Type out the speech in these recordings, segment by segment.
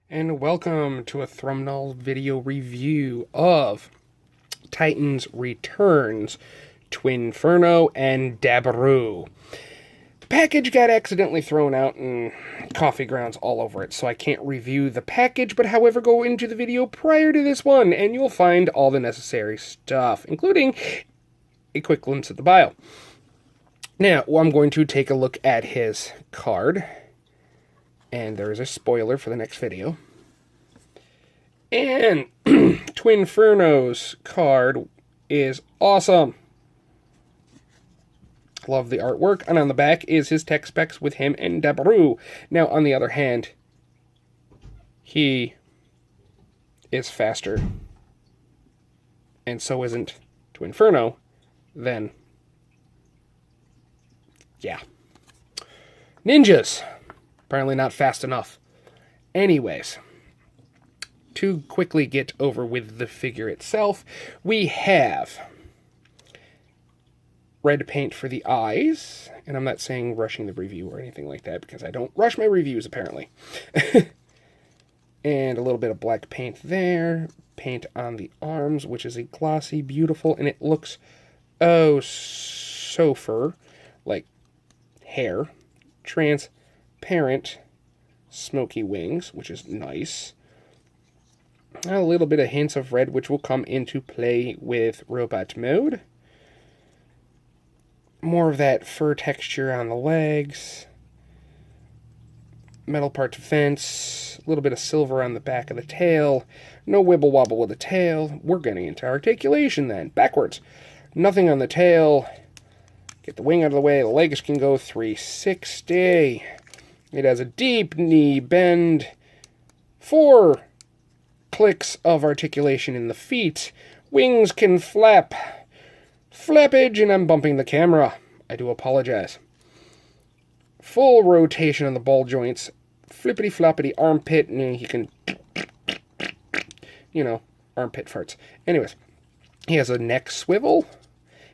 And welcome to a Thrumnal video review of Titans Returns, Twinferno, and Daburu. The package got accidentally thrown out and coffee grounds all over it, so I can't review the package, but however go into the video prior to this one, and you'll find all the necessary stuff, including a quick glimpse at the bio. Now, I'm going to take a look at his card. And there is a spoiler for the next video. And Twinferno's card is awesome. Love the artwork. And on the back is his tech specs with him and Daburu. Now, on the other hand, he is faster. And so isn't Twinferno. Then, yeah. Ninjas. Apparently not fast enough. Anyways, to quickly get over with the figure itself, we have red paint for the eyes, and I'm not saying rushing the review or anything like that, because I don't rush my reviews, apparently. And a little bit of black paint there, paint on the arms, which is a glossy, beautiful, and it looks, oh, so fur, like hair, transparent smoky wings, which is nice. A little bit of hints of red, which will come into play with robot mode. More of that fur texture on the legs. Metal part defense. A little bit of silver on the back of the tail. No wibble wobble with the tail. We're getting into articulation then. Backwards. Nothing on the tail. Get the wing out of the way. The legs can go 360. It has a deep knee bend. 4 clicks of articulation in the feet. Wings can flap. Flappage, and I'm bumping the camera. I do apologize. Full rotation on the ball joints. Flippity floppity armpit, and he can, you know, armpit farts. Anyways, he has a neck swivel.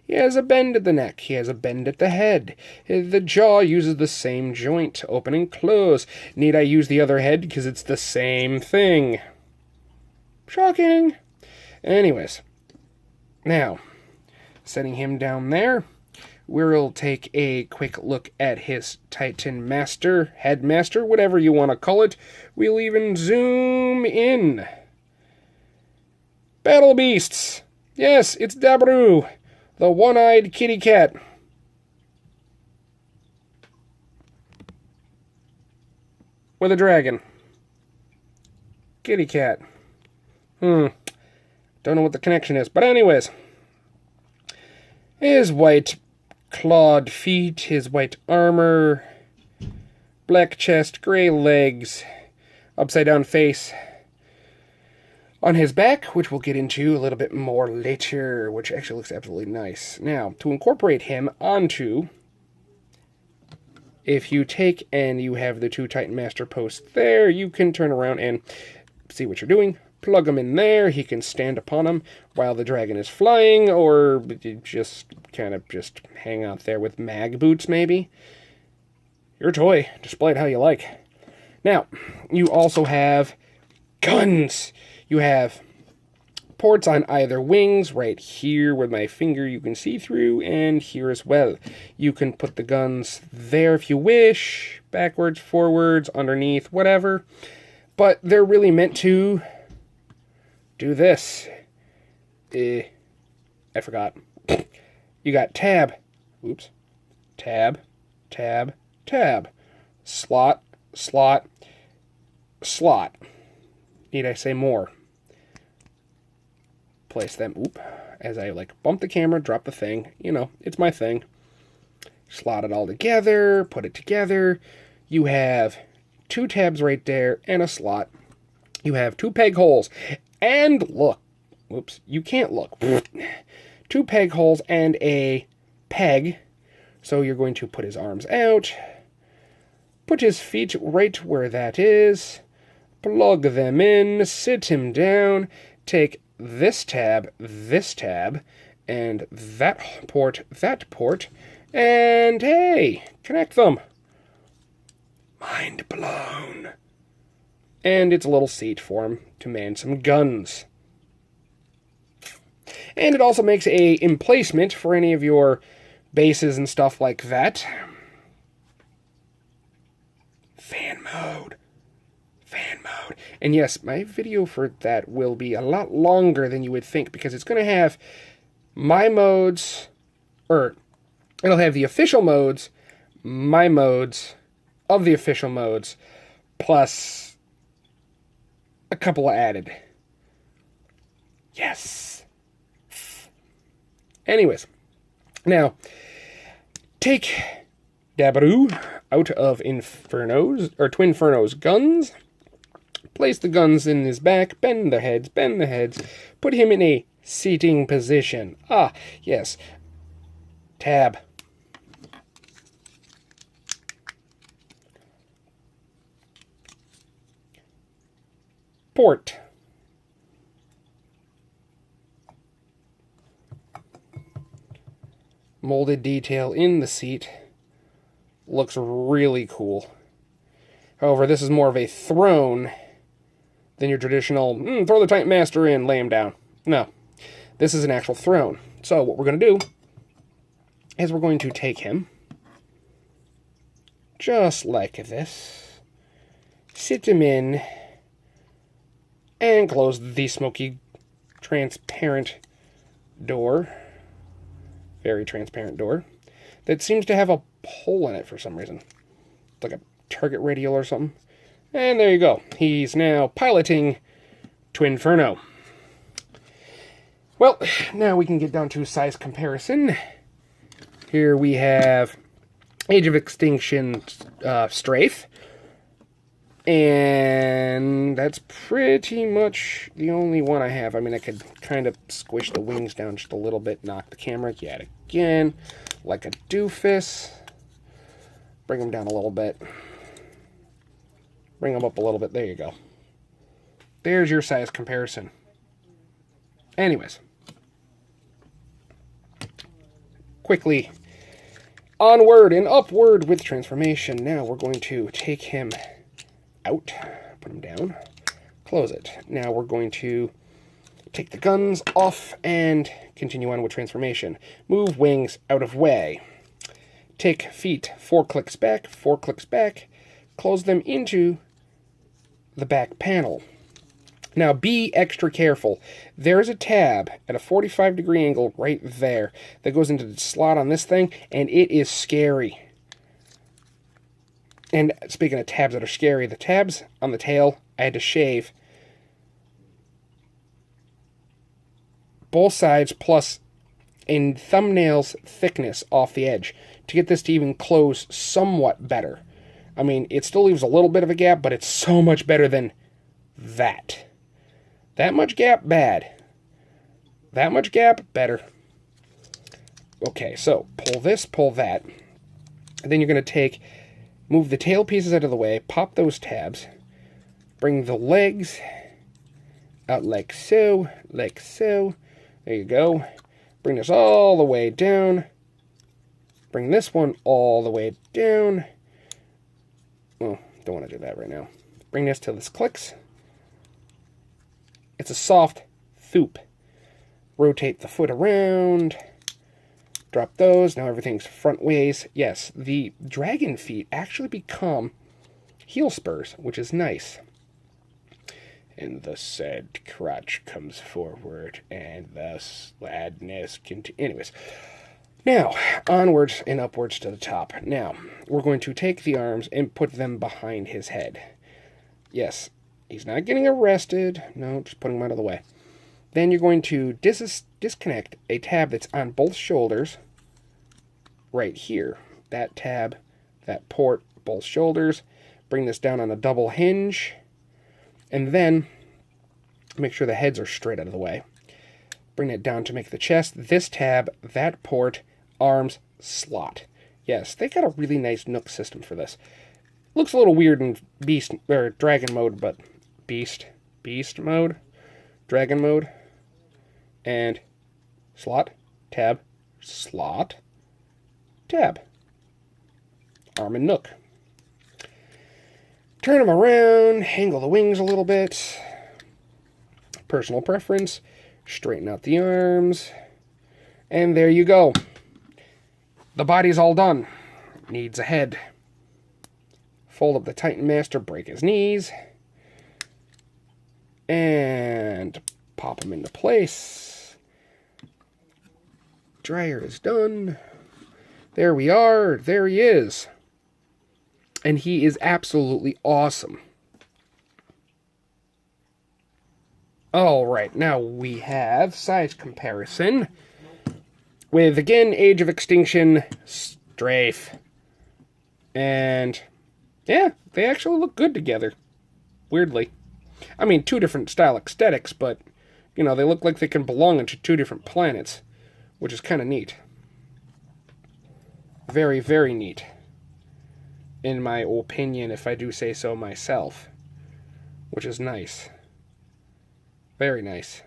He has a bend at the neck. He has a bend at the head. The jaw uses the same joint, open and close. Need I use the other head? Because it's the same thing. Shocking. Anyways. Now, setting him down there, we'll take a quick look at his Titan Master, Headmaster, whatever you want to call it. We'll even zoom in. Battle Beasts. Yes, it's Daburu. The one-eyed kitty cat. With a dragon. Kitty cat. Don't know what the connection is. But anyways. His white clawed feet, his white armor, black chest, gray legs, upside down face. On his back, which we'll get into a little bit more later, which actually looks absolutely nice. Now, to incorporate him onto, if you take and you have the 2 Titan Master posts there, you can turn around and see what you're doing. Plug him in there. He can stand upon him while the dragon is flying, or just kind of just hang out there with mag boots, maybe. Your toy. Display it how you like. Now, you also have guns. You have ports on either wings, right here with my finger you can see through, and here as well. You can put the guns there if you wish, backwards, forwards, underneath, whatever. But they're really meant to do this. I forgot. You got tab. Oops. Tab, tab, tab. Slot, slot, slot. Need I say more? Place them, as I bump the camera, drop the thing. You know, it's my thing. Slot it all together, put it together. You have 2 tabs right there and a slot. You have 2 peg holes. And look, whoops, you can't look. 2 peg holes and a peg. So you're going to put his arms out. Put his feet right where that is. Plug them in, sit him down, take this tab, and that port, and hey, connect them. Mind blown. And it's a little seat for him to man some guns. And it also makes a emplacement for any of your bases and stuff like that. Fan mode. Fan mode. And yes, my video for that will be a lot longer than you would think, because it's going to have my modes, or it'll have the official modes, my modes of the official modes, plus a couple added. Yes. Anyways, now take Daburu out of Inferno's, or Twinferno's guns. Place the guns in his back, bend the heads, put him in a seating position. Ah, yes. Tab. Port. Molded detail in the seat. Looks really cool. However, this is more of a throne than your traditional, throw the Titan Master in, lay him down. No. This is an actual throne. So what we're going to do is we're going to take him, just like this, sit him in, and close the smoky, transparent door. Very transparent door. That seems to have a hole in it for some reason. It's like a target radial or something. And there you go. He's now piloting Twinferno. Well, now we can get down to size comparison. Here we have Age of Extinction Strafe. And that's pretty much the only one I have. I mean, I could kind of squish the wings down just a little bit, knock the camera yet again, like a doofus. Bring them down a little bit. Bring them up a little bit. There you go. There's your size comparison. Anyways. Quickly onward and upward with transformation. Now we're going to take him out, put him down, close it. Now we're going to take the guns off and continue on with transformation. Move wings out of way. Take feet 4 clicks back, close them into the back panel. Now be extra careful. There's a tab at a 45-degree angle right there that goes into the slot on this thing, and it is scary. And speaking of tabs that are scary, the tabs on the tail, I had to shave both sides plus a thumbnail's thickness off the edge to get this to even close somewhat better. I mean, it still leaves a little bit of a gap, but it's so much better than that. That much gap, bad. That much gap, better. Okay, so pull this, pull that. And then you're going to move the tail pieces out of the way, pop those tabs, bring the legs out like so, like so. There you go. Bring this all the way down. Bring this one all the way down. Oh, don't want to do that right now. Bring this till this clicks. It's a soft thoop. Rotate the foot around. Drop those. Now everything's front ways. Yes, the dragon feet actually become heel spurs, which is nice. And the said crotch comes forward, and the sadness continues. Anyways, now onwards and upwards to the top. Now we're going to take the arms and put them behind his head. Yes, he's not getting arrested. No, just putting him out of the way. Then you're going to disconnect a tab that's on both shoulders. Right here. That tab, that port, both shoulders. Bring this down on a double hinge. And then make sure the heads are straight out of the way. Bring it down to make the chest. This tab, that port, arms, slot. Yes, they got a really nice Nook system for this. Looks a little weird in beast or dragon mode, but beast mode, dragon mode, and slot, tab, slot, tab, arm and Nook. Turn him around, angle the wings a little bit. Personal preference. Straighten out the arms. And there you go. The body's all done. Needs a head. Fold up the Titan Master, break his knees. And pop him into place. Dryer is done. There we are. There he is. And he is absolutely awesome. Alright, now we have size comparison. With, again, Age of Extinction, Strafe. And, yeah, they actually look good together. Weirdly. I mean, two different style aesthetics, but, you know, they look like they can belong into two different planets. Which is kind of neat. Very, very neat. In my opinion, if I do say so myself. Which is nice. Very nice.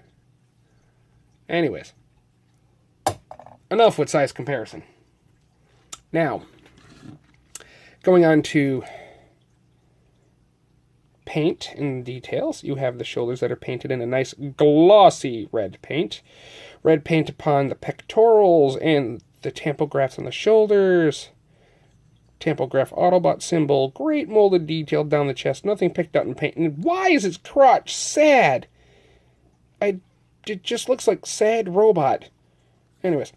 Anyways. Enough with size comparison. Now, going on to paint and details. You have the shoulders that are painted in a nice glossy red paint. Red paint upon the pectorals and the tampographs on the shoulders. Tampograph Autobot symbol. Great molded detail down the chest. Nothing picked out in paint. And why is his crotch sad? It just looks like sad robot. Anyways.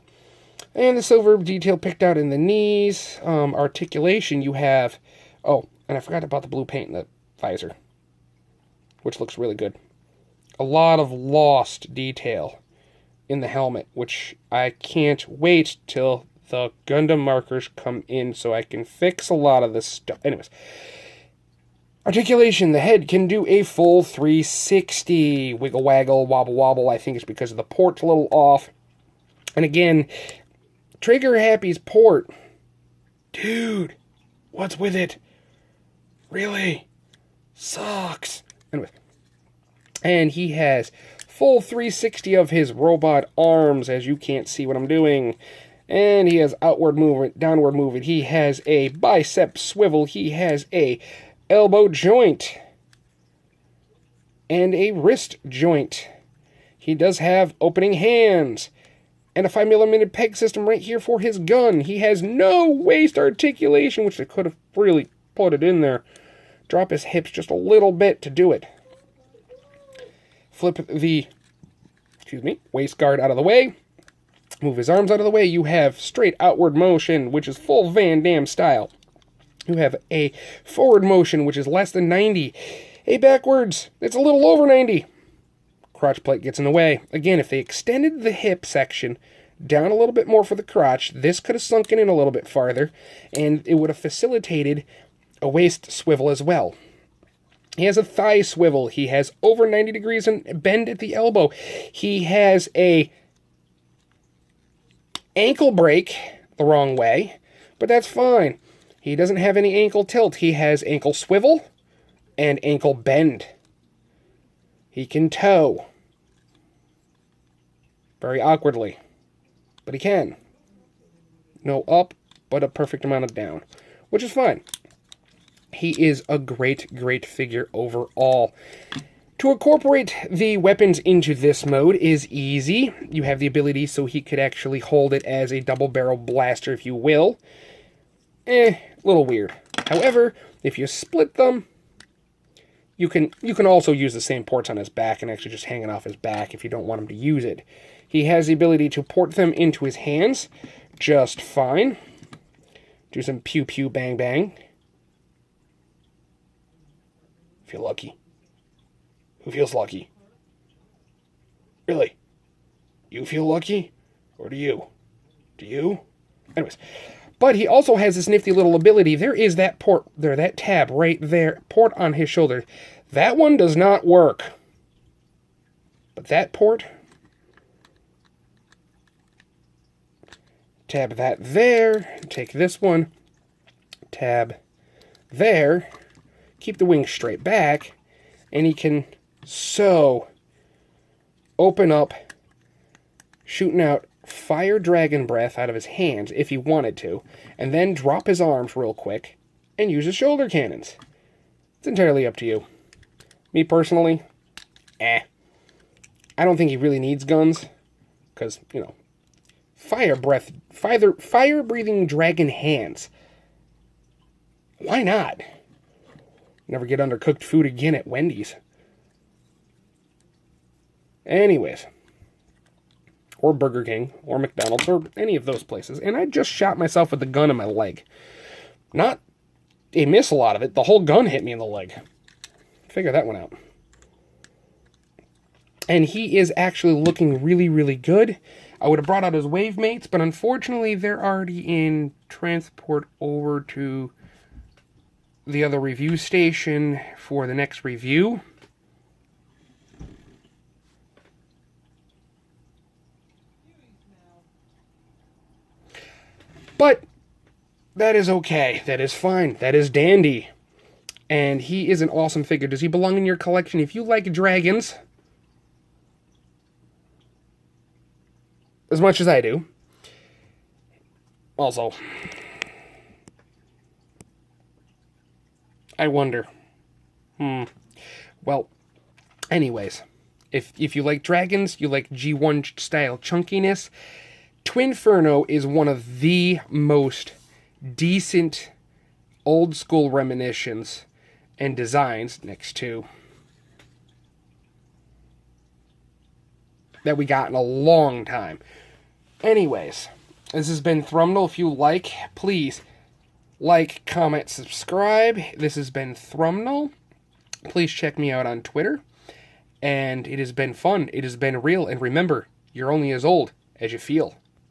And the silver detail picked out in the knees. Articulation you have... Oh, and I forgot about the blue paint in the visor. Which looks really good. A lot of lost detail in the helmet. Which I can't wait till the Gundam markers come in so I can fix a lot of this stuff. Anyways. Articulation. The head can do a full 360. Wiggle waggle, wobble wobble. I think it's because of the port's a little off. And again... Trigger Happy's port. Dude, what's with it? Really? Sucks. Anyway. And he has full 360 of his robot arms, as you can't see what I'm doing. And he has outward movement, downward movement. He has a bicep swivel. He has a elbow joint. And a wrist joint. He does have opening hands. And a 5mm peg system right here for his gun. He has no waist articulation, which they could have really put it in there. Drop his hips just a little bit to do it. Flip the, waist guard out of the way. Move his arms out of the way. You have straight outward motion, which is full Van Damme style. You have a forward motion, which is less than 90. A backwards, it's a little over 90. Crotch plate gets in the way. Again, if they extended the hip section down a little bit more for the crotch, this could have sunken in a little bit farther, and it would have facilitated a waist swivel as well. He has a thigh swivel. He has over 90 degrees and bend at the elbow. He has a ankle break the wrong way, but that's fine. He doesn't have any ankle tilt. He has ankle swivel and ankle bend. He can toe. Very awkwardly. But he can. No up, but a perfect amount of down. Which is fine. He is a great, great figure overall. To incorporate the weapons into this mode is easy. You have the ability so he could actually hold it as a double barrel blaster, if you will. A little weird. However, if you split them, you can also use the same ports on his back and actually just hang it off his back if you don't want him to use it. He has the ability to port them into his hands just fine. Do some pew pew bang bang. Feel lucky. Who feels lucky? Really? You feel lucky? Or do you? Do you? Anyways. But he also has this nifty little ability. There is that port there, that tab right there, port on his shoulder. That one does not work. But that port, tab that there, take this one, tab there, keep the wings straight back, and he can so open up, shooting out fire dragon breath out of his hands if he wanted to, and then drop his arms real quick and use his shoulder cannons. It's entirely up to you. Me personally, I don't think he really needs guns. Because, you know, fire-breathing dragon hands. Why not? Never get undercooked food again at Wendy's. Anyways. Or Burger King, or McDonald's, or any of those places. And I just shot myself with the gun in my leg. Not a miss a lot of it. The whole gun hit me in the leg. Figure that one out. And he is actually looking really, really good. I would have brought out his wave mates, but unfortunately they're already in transport over to the other review station for the next review. But that is okay. That is fine. That is dandy. And he is an awesome figure. Does he belong in your collection? If you like dragons as much as I do. Also, I wonder. Well, anyways, if you like dragons, you like G1 style chunkiness, Twinferno is one of the most decent old school reminiscence and designs next to that we got in a long time. Anyways, this has been Thrumnal. If you like, please like, comment, subscribe. This has been Thrumnal. Please check me out on Twitter. And it has been fun. It has been real. And remember, you're only as old as you feel.